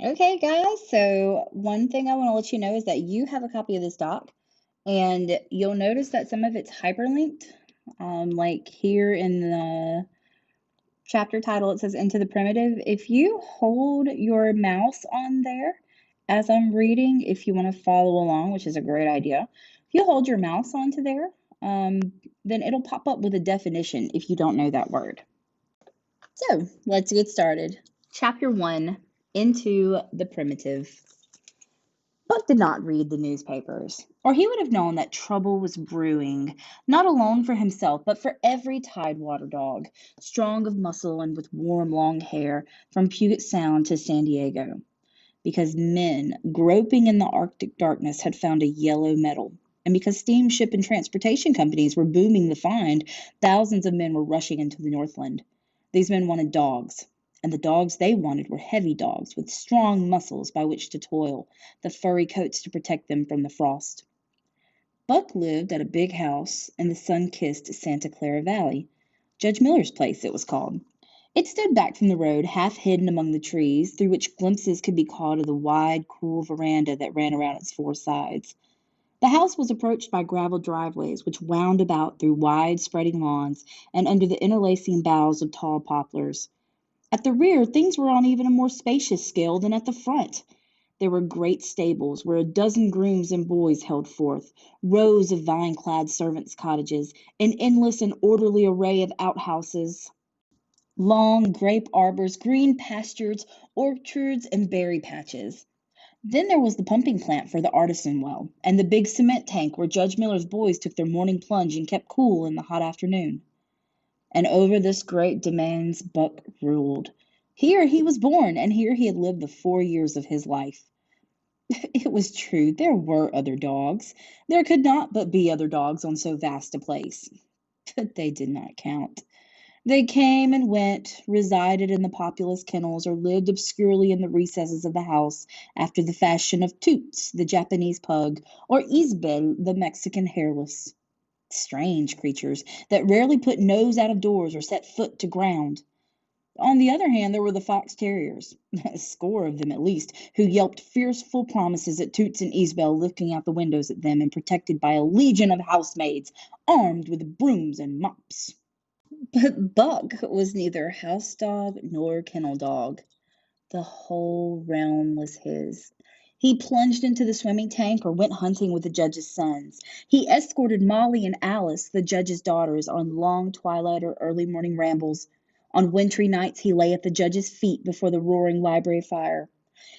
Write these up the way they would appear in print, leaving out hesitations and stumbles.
Okay, guys. So, one thing I want to let you know is that you have a copy of this doc, and you'll notice that some of it's hyperlinked. Like here in the chapter title, it says Into the Primitive. If you hold your mouse on there as I'm reading, if you want to follow along, which is a great idea, if you hold your mouse onto there, um, then it'll pop up with a definition if you don't know that word. So, let's get started. Chapter 1 Into the Primitive. Buck did not read the newspapers, or he would have known that trouble was brewing, not alone for himself, but for every Tidewater dog, strong of muscle and with warm, long hair, from Puget Sound to San Diego. Because men, groping in the Arctic darkness, had found a yellow metal. And because steamship and transportation companies were booming the find, thousands of men were rushing into the Northland. These men wanted dogs, and the dogs they wanted were heavy dogs with strong muscles by which to toil, the furry coats to protect them from the frost. Buck lived at a big house in the sun-kissed Santa Clara Valley. Judge Miller's place, it was called. It stood back from the road, half hidden among the trees, through which glimpses could be caught of the wide, cool veranda that ran around its four sides. The house was approached by gravel driveways which wound about through wide, spreading lawns and under the interlacing boughs of tall poplars. At the rear, things were on even a more spacious scale than at the front. There were great stables where a dozen grooms and boys held forth, rows of vine-clad servants' cottages, an endless and orderly array of outhouses, long grape arbors, green pastures, orchards, and berry patches. Then there was the pumping plant for the artisan well, and the big cement tank where Judge Miller's boys took their morning plunge and kept cool in the hot afternoon. And over this great demesne Buck ruled. Here he was born, and here he had lived the 4 years of his life. It was true, there were other dogs. There could not but be other dogs on so vast a place. But they did not count. They came and went, resided in the populous kennels, or lived obscurely in the recesses of the house after the fashion of Toots, the Japanese pug, or Isbel, the Mexican hairless. Strange creatures that rarely put nose out of doors or set foot to ground. On the other hand, there were the fox terriers, a score of them at least, who yelped fearful promises at Toots and Isbel, looking out the windows at them and protected by a legion of housemaids, armed with brooms and mops. But Buck was neither house dog nor kennel dog. The whole realm was his. He plunged into the swimming tank or went hunting with the judge's sons. He escorted Molly and Alice, the judge's daughters, on long twilight or early morning rambles. On wintry nights he lay at the judge's feet before the roaring library fire.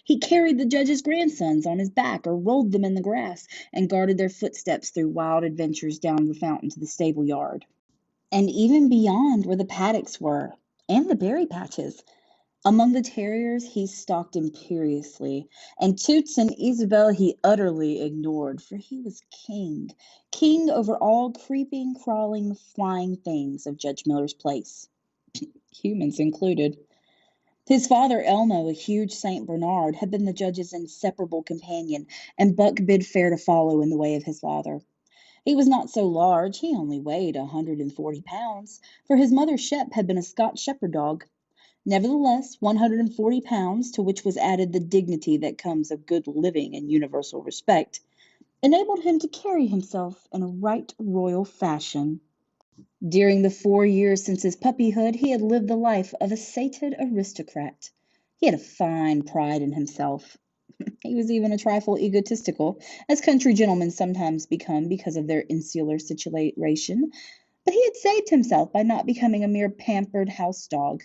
He carried the judge's grandsons on his back or rolled them in the grass and guarded their footsteps through wild adventures down the fountain to the stable yard. And even beyond where the paddocks were, and the berry patches. Among the terriers he stalked imperiously, and Toots and Isabel he utterly ignored, for he was king, king over all creeping, crawling, flying things of Judge Miller's place, humans included. His father, Elmo, a huge Saint Bernard, had been the judge's inseparable companion, and Buck bid fair to follow in the way of his father. He was not so large, he only weighed 140 pounds, for his mother Shep had been a Scotch shepherd dog. Nevertheless, 140 pounds, to which was added the dignity that comes of good living and universal respect, enabled him to carry himself in a right royal fashion. During the 4 years since his puppyhood, he had lived the life of a sated aristocrat. He had a fine pride in himself. He was even a trifle egotistical, as country gentlemen sometimes become because of their insular situation, but he had saved himself by not becoming a mere pampered house dog.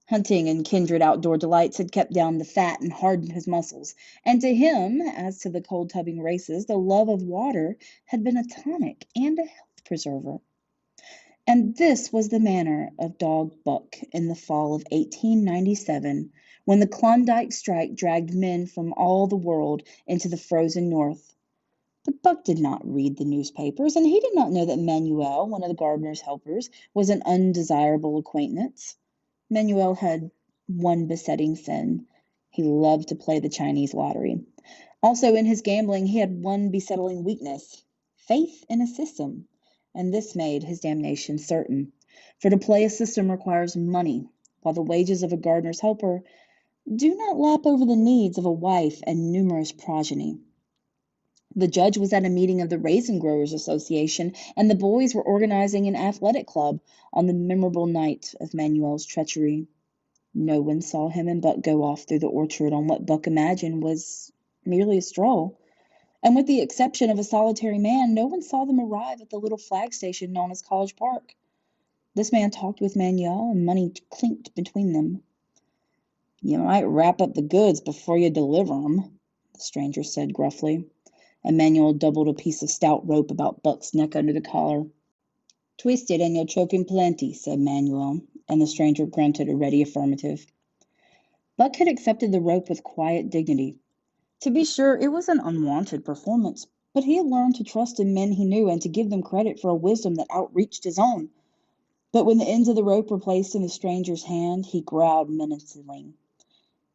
Hunting and kindred outdoor delights had kept down the fat and hardened his muscles, and to him, as to the cold tubbing races, the love of water had been a tonic and a health preserver. And this was the manner of Dog Buck in the fall of 1897, when the Klondike strike dragged men from all the world into the frozen North. But Buck did not read the newspapers, and he did not know that Manuel, one of the gardener's helpers, was an undesirable acquaintance. Manuel had one besetting sin. He loved to play the Chinese lottery. Also, in his gambling, he had one besetting weakness, faith in a system, and this made his damnation certain. For to play a system requires money, while the wages of a gardener's helper, Do not lap over the needs of a wife and numerous progeny. The judge was at a meeting of the Raisin Growers Association, and the boys were organizing an athletic club on the memorable night of Manuel's treachery. No one saw him and Buck go off through the orchard on what Buck imagined was merely a stroll. And with the exception of a solitary man, no one saw them arrive at the little flag station known as College Park. This man talked with Manuel, and money clinked between them. You might wrap up the goods before you deliver 'em, the stranger said gruffly. And Manuel doubled a piece of stout rope about Buck's neck under the collar. Twist it and you'll choke him plenty, said Manuel, and the stranger grunted a ready affirmative. Buck had accepted the rope with quiet dignity. To be sure, it was an unwanted performance, but he had learned to trust in men he knew and to give them credit for a wisdom that outreached his own. But when the ends of the rope were placed in the stranger's hand, he growled menacingly.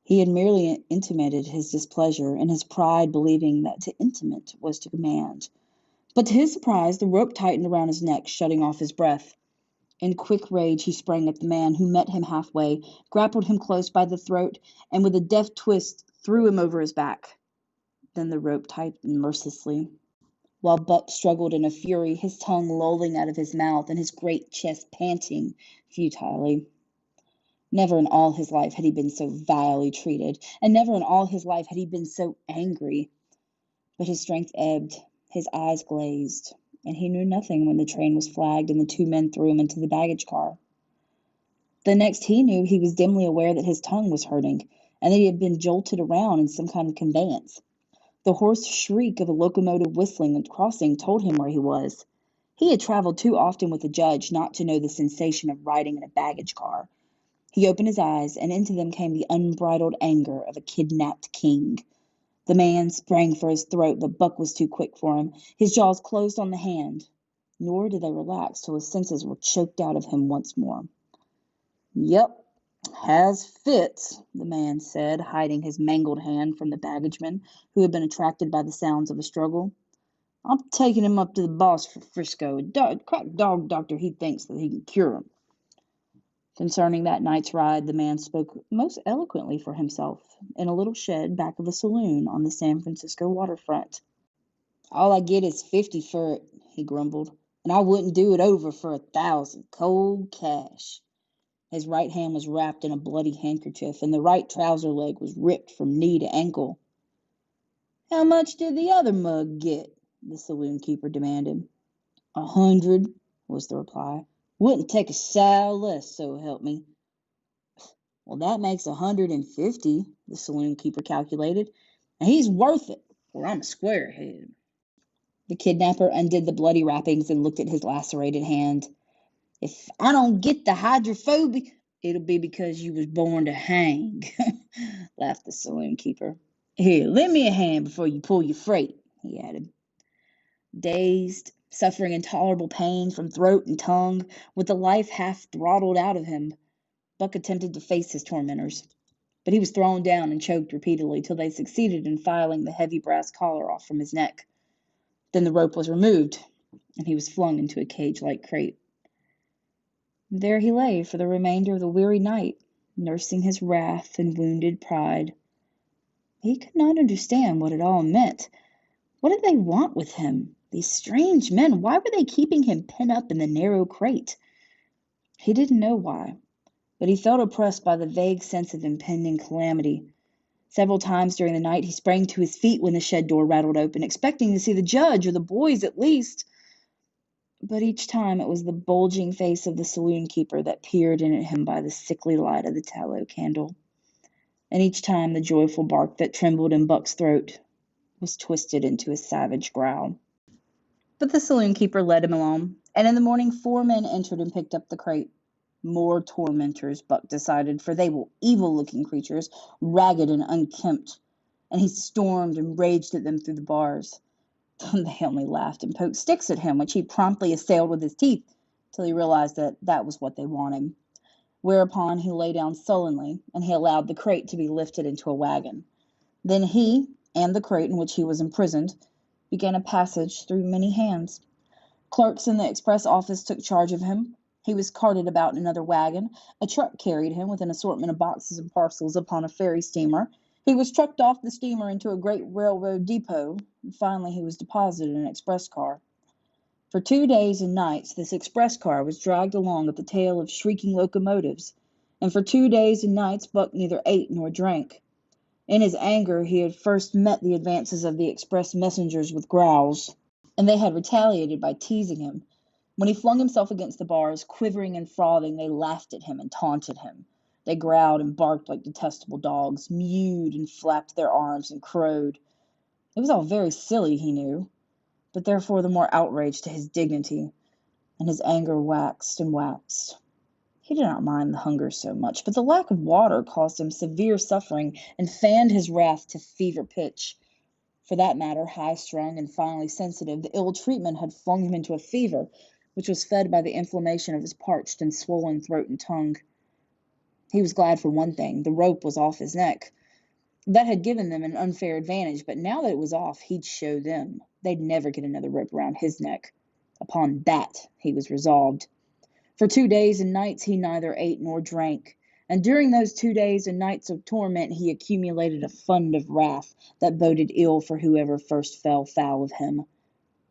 He had merely intimated his displeasure, in his pride believing that to intimate was to command. But to his surprise, the rope tightened around his neck, shutting off his breath. In quick rage, he sprang at the man, who met him halfway, grappled him close by the throat, and with a deft twist threw him over his back. Then the rope tightened mercilessly, while Buck struggled in a fury, his tongue lolling out of his mouth and his great chest panting futilely. Never in all his life had he been so vilely treated, and never in all his life had he been so angry. But his strength ebbed, his eyes glazed, and he knew nothing when the train was flagged and the two men threw him into the baggage car. The next he knew, he was dimly aware that his tongue was hurting, and that he had been jolted around in some kind of conveyance. The hoarse shriek of a locomotive whistling and crossing told him where he was. He had traveled too often with a judge not to know the sensation of riding in a baggage car. He opened his eyes, and into them came the unbridled anger of a kidnapped king. The man sprang for his throat, but Buck was too quick for him. His jaws closed on the hand, nor did they relax till his senses were choked out of him once more. Yep, has fits, the man said, hiding his mangled hand from the baggageman, who had been attracted by the sounds of a struggle. I'm taking him up to the boss for Frisco. Crack dog doctor, he thinks that he can cure him. Concerning that night's ride, the man spoke most eloquently for himself, in a little shed back of a saloon on the San Francisco waterfront. All I get is 50 for it, he grumbled, and I wouldn't do it over for 1,000, cold cash. His right hand was wrapped in a bloody handkerchief, and the right trouser leg was ripped from knee to ankle. How much did the other mug get? The saloon keeper demanded. 100, was the reply. Wouldn't take a sow less, so help me. Well, that makes 150, the saloon keeper calculated, and he's worth it, for I'm a squarehead. The kidnapper undid the bloody wrappings and looked at his lacerated hand. If I don't get the hydrophobia, it'll be because you was born to hang, laughed the saloon keeper. Here, lend me a hand before you pull your freight, he added. Dazed, suffering intolerable pain from throat and tongue, with the life half throttled out of him, Buck attempted to face his tormentors. But he was thrown down and choked repeatedly till they succeeded in filing the heavy brass collar off from his neck. Then the rope was removed, and he was flung into a cage-like crate. There he lay for the remainder of the weary night, nursing his wrath and wounded pride. He could not understand what it all meant. What did they want with him? These strange men, why were they keeping him pent up in the narrow crate? He didn't know why, but he felt oppressed by the vague sense of impending calamity. Several times during the night he sprang to his feet when the shed door rattled open, expecting to see the judge or the boys at least. But each time it was the bulging face of the saloon keeper that peered in at him by the sickly light of the tallow candle. And each time the joyful bark that trembled in Buck's throat was twisted into a savage growl. But the saloon keeper led him along, and in the morning 4 men entered and picked up the crate. More tormentors, Buck decided, for they were evil-looking creatures, ragged and unkempt, and he stormed and raged at them through the bars. They only laughed and poked sticks at him, which he promptly assailed with his teeth, till he realized that that was what they wanted. Whereupon he lay down sullenly, and he allowed the crate to be lifted into a wagon. Then he, and the crate in which he was imprisoned, began a passage through many hands. Clerks in the express office took charge of him. He was carted about in another wagon. A truck carried him with an assortment of boxes and parcels upon a ferry steamer. He was trucked off the steamer into a great railroad depot, and finally he was deposited in an express car. For 2 days and nights this express car was dragged along at the tail of shrieking locomotives, and for 2 days and nights Buck neither ate nor drank. In his anger he had first met the advances of the express messengers with growls, and they had retaliated by teasing him. When he flung himself against the bars, quivering and frothing, they laughed at him and taunted him. They growled and barked like detestable dogs, mewed and flapped their arms and crowed. It was all very silly, he knew, but therefore the more outrage to his dignity, and his anger waxed and waxed. He did not mind the hunger so much, but the lack of water caused him severe suffering and fanned his wrath to fever pitch. For that matter, high-strung and finely sensitive, the ill treatment had flung him into a fever, which was fed by the inflammation of his parched and swollen throat and tongue. He was glad for one thing: the rope was off his neck. That had given them an unfair advantage, but now that it was off, he'd show them. They'd never get another rope around his neck. Upon that he was resolved. For 2 days and nights he neither ate nor drank, and during those 2 days and nights of torment he accumulated a fund of wrath that boded ill for whoever first fell foul of him.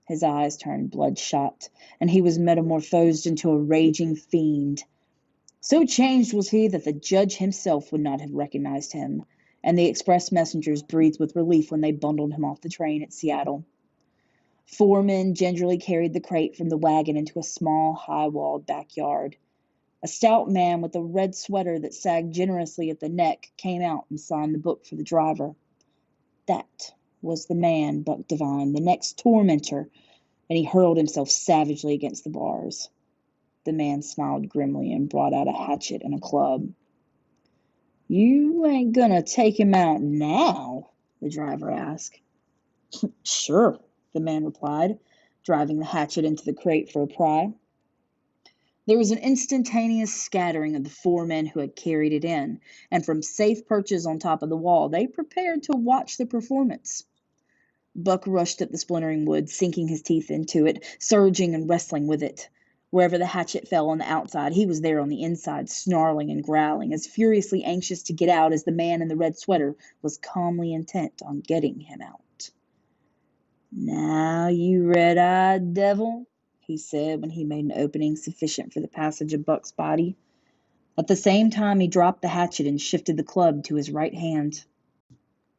His eyes turned bloodshot, and he was metamorphosed into a raging fiend. So changed was he that the judge himself would not have recognized him, and the express messengers breathed with relief when they bundled him off the train at Seattle. 4 men gingerly carried the crate from the wagon into a small, high-walled backyard. A stout man with a red sweater that sagged generously at the neck came out and signed the book for the driver. That was the man, Buck divined, the next tormentor, and he hurled himself savagely against the bars. The man smiled grimly and brought out a hatchet and a club. "You ain't gonna take him out now?" the driver asked. "Sure," the man replied, driving the hatchet into the crate for a pry. There was an instantaneous scattering of the 4 men who had carried it in, and from safe perches on top of the wall they prepared to watch the performance. Buck rushed at the splintering wood, sinking his teeth into it, surging and wrestling with it. Wherever the hatchet fell on the outside, he was there on the inside, snarling and growling, as furiously anxious to get out as the man in the red sweater was calmly intent on getting him out. "Now, you red-eyed devil," he said when he made an opening sufficient for the passage of Buck's body. At the same time he dropped the hatchet and shifted the club to his right hand.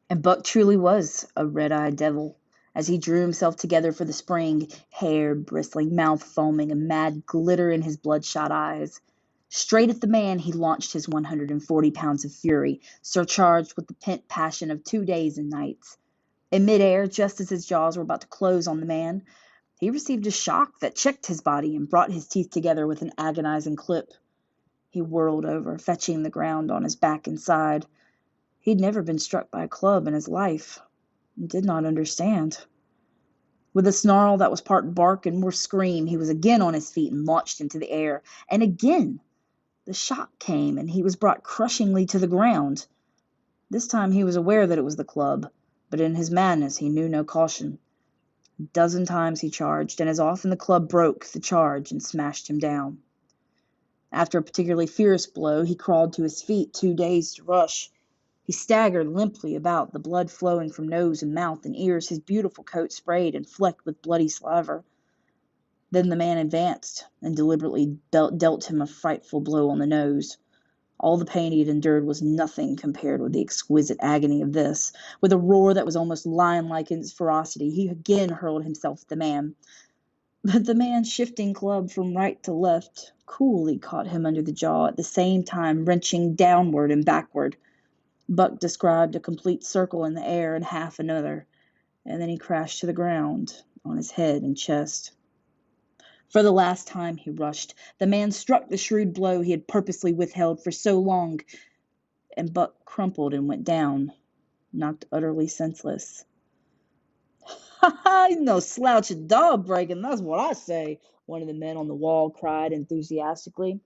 And Buck truly was a red-eyed devil, as he drew himself together for the spring, hair bristling, mouth foaming, a mad glitter in his bloodshot eyes. Straight at the man he launched his 140 pounds of fury, surcharged with the pent passion of 2 days and nights. In midair, just as his jaws were about to close on the man, he received a shock that checked his body and brought his teeth together with an agonizing clip. He whirled over, fetching the ground on his back and side. He'd never been struck by a club in his life, and did not understand. With a snarl that was part bark and more scream, he was again on his feet and launched into the air. And again the shock came, and he was brought crushingly to the ground. This time he was aware that it was the club, but in his madness he knew no caution. A dozen times he charged, and as often the club broke the charge and smashed him down. After a particularly fierce blow, he crawled to his feet, too dazed to rush. He staggered limply about, the blood flowing from nose and mouth and ears, his beautiful coat sprayed and flecked with bloody slaver. Then the man advanced and deliberately dealt him a frightful blow on the nose. All the pain he had endured was nothing compared with the exquisite agony of this. With a roar that was almost lion-like in its ferocity, he again hurled himself at the man. But the man's shifting club from right to left coolly caught him under the jaw, at the same time wrenching downward and backward. Buck described a complete circle in the air and half another, and then he crashed to the ground on his head and chest. For the last time he rushed. The man struck the shrewd blow he had purposely withheld for so long, and Buck crumpled and went down, knocked utterly senseless. "Ha ha, he's no slouch at dog breaking, that's what I say," one of the men on the wall cried enthusiastically.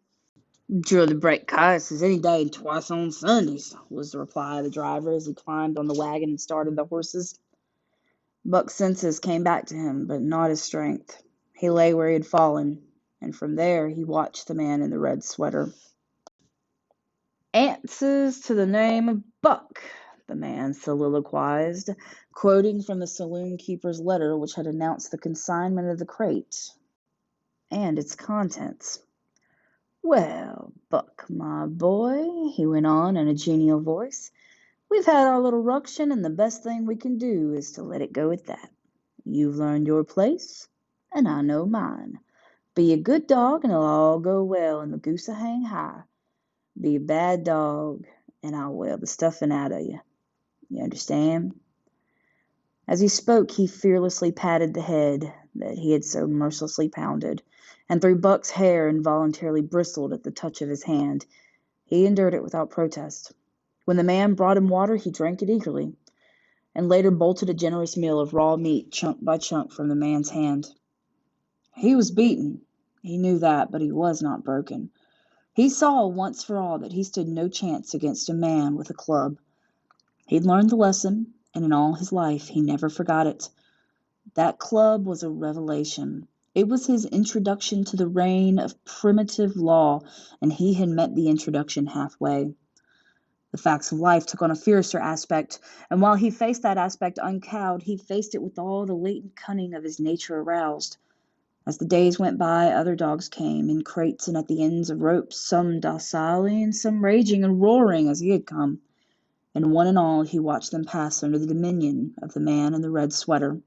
"Sure to break caiuses any day and twice on Sundays," was the reply of the driver as he climbed on the wagon and started the horses. Buck's senses came back to him, but not his strength. He lay where he had fallen, And from there he watched the man in the red sweater. "Answers to the name of Buck," the man soliloquized, quoting from the saloon keeper's letter which had announced the consignment of the crate and its contents. "Well, Buck, my boy," he went on in a genial voice, "we've had our little ruction, and the best thing we can do is to let it go at that. You've learned your place, and I know mine. Be a good dog, and it'll all go well, and the goose'll hang high. Be a bad dog, and I'll whale the stuffing out of you. You understand?" As he spoke, he fearlessly patted the head that he had so mercilessly pounded, and though Buck's hair involuntarily bristled at the touch of his hand, he endured it without protest. When the man brought him water, he drank it eagerly, and later bolted a generous meal of raw meat chunk by chunk from the man's hand. He was beaten. He knew that, but he was not broken. He saw once for all that he stood no chance against a man with a club. He'd learned the lesson, and in all his life he never forgot it. That club was a revelation. It was his introduction to the reign of primitive law, and he had met the introduction halfway. The facts of life took on a fiercer aspect, and while he faced that aspect uncowed, he faced it with all the latent cunning of his nature aroused. As the days went by, other dogs came, in crates and at the ends of ropes, some docilely and some raging and roaring as he had come. And one and all he watched them pass under the dominion of the man in the red sweater.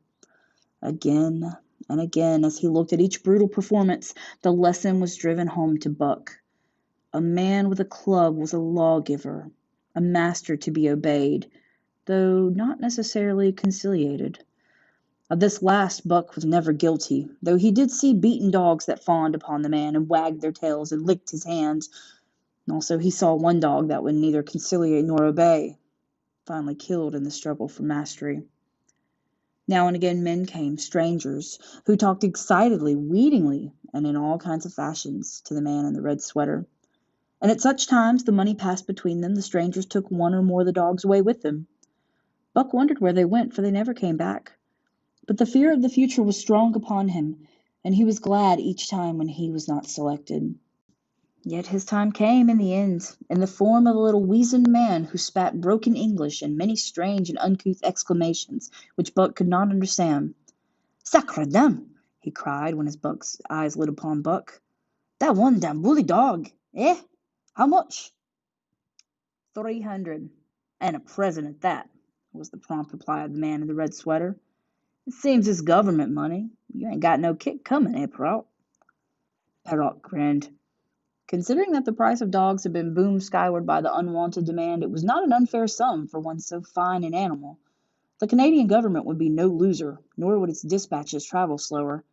Again and again, as he looked at each brutal performance, the lesson was driven home to Buck. A man with a club was a lawgiver, a master to be obeyed, though not necessarily conciliated. Of this last Buck was never guilty, though he did see beaten dogs that fawned upon the man and wagged their tails and licked his hands. Also he saw one dog that would neither conciliate nor obey, finally killed in the struggle for mastery. Now and again men came, strangers, who talked excitedly, wheedlingly, and in all kinds of fashions, to the man in the red sweater. And at such times the money passed between them, the strangers took one or more of the dogs away with them. Buck wondered where they went, for they never came back. But the fear of the future was strong upon him, and he was glad each time when he was not selected. Yet his time came in the end, in the form of a little weazened man who spat broken English and many strange and uncouth exclamations which Buck could not understand. "Sacre dam!" he cried when his Buck's eyes lit upon Buck. "That one damn bully dog, eh? How much?" "300, and a present at that," was the prompt reply of the man in the red sweater. "It seems it's government money. You ain't got no kick coming, eh, Perrault?" Perrault grinned. Considering that the price of dogs had been boomed skyward by the unwonted demand, it was not an unfair sum for one so fine an animal. The Canadian government would be no loser, nor would its dispatches travel slower.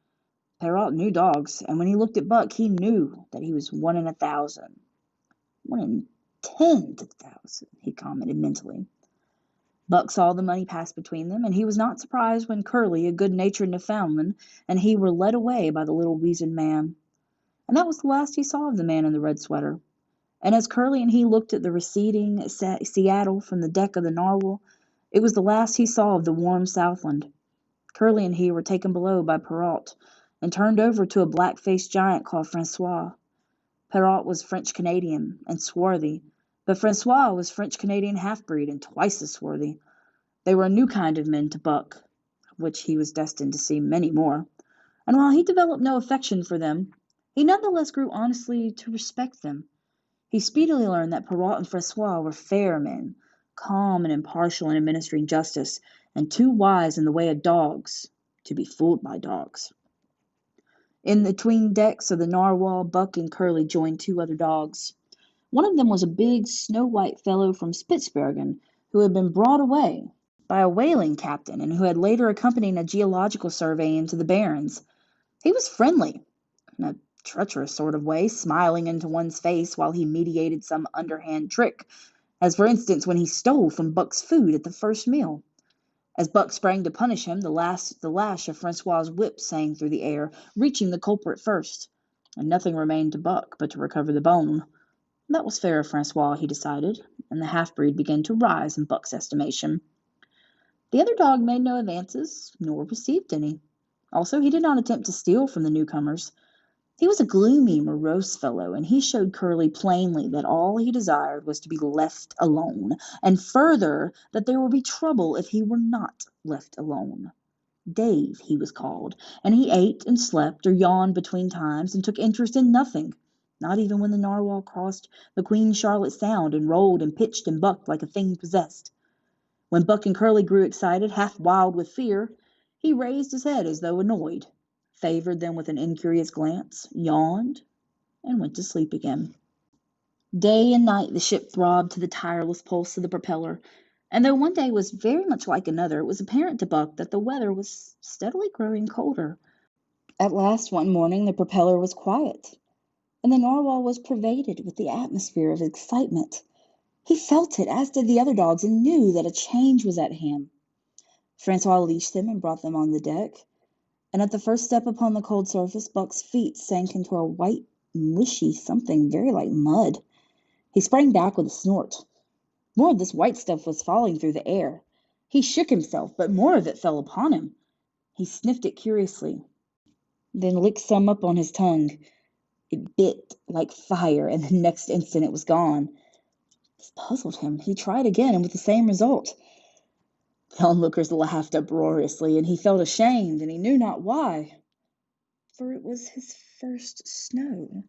Perrault knew dogs, and when he looked at Buck, he knew that he was 1 in 1,000. 1 in 10,000, he commented mentally. Buck saw the money pass between them, and he was not surprised when Curly, a good-natured Newfoundland, and he were led away by the little weazened man. And that was the last he saw of the man in the red sweater. And as Curly and he looked at the receding Seattle from the deck of the Narwhal, it was the last he saw of the warm Southland. Curly and he were taken below by Perrault, and turned over to a black-faced giant called Francois. Perrault was French-Canadian, and swarthy, but Francois was French-Canadian half-breed, and twice as swarthy. They were a new kind of men to Buck, of which he was destined to see many more, and while he developed no affection for them, he nonetheless grew honestly to respect them. He speedily learned that Perrault and Francois were fair men, calm and impartial in administering justice, and too wise in the way of dogs to be fooled by dogs. In the 'tween decks of the Narwhal, Buck and Curly joined 2 other dogs. One of them was a big, snow-white fellow from Spitzbergen, who had been brought away by a whaling captain, and who had later accompanied a geological survey into the Barrens. He was friendly, in a treacherous sort of way, smiling into one's face while he meditated some underhand trick, as for instance when he stole from Buck's food at the first meal. As Buck sprang to punish him, the lash of Francois's whip sang through the air, reaching the culprit first, and nothing remained to Buck but to recover the bone. That was fair of Francois, he decided, and the half-breed began to rise in Buck's estimation. The other dog made no advances, nor received any. Also, he did not attempt to steal from the newcomers. He was a gloomy, morose fellow, and he showed Curly plainly that all he desired was to be left alone, and further, that there would be trouble if he were not left alone. Dave, he was called, and he ate and slept or yawned between times and took interest in nothing, not even when the narwhal crossed the Queen Charlotte Sound and rolled and pitched and bucked like a thing possessed. When Buck and Curly grew excited, half wild with fear, he raised his head as though annoyed, favored them with an incurious glance, yawned, and went to sleep again. Day and night the ship throbbed to the tireless pulse of the propeller, and though one day was very much like another, it was apparent to Buck that the weather was steadily growing colder. At last one morning the propeller was quiet, and the narwhal was pervaded with the atmosphere of excitement. He felt it, as did the other dogs, and knew that a change was at hand. Francois leashed them and brought them on the deck, and at the first step upon the cold surface, Buck's feet sank into a white, mushy something very like mud. He sprang back with a snort. More of this white stuff was falling through the air. He shook himself, but more of it fell upon him. He sniffed it curiously, then licked some up on his tongue. It bit like fire, and the next instant it was gone. This puzzled him. He tried again, and with the same result. The onlookers laughed uproariously, and he felt ashamed, and he knew not why, for it was his first snow.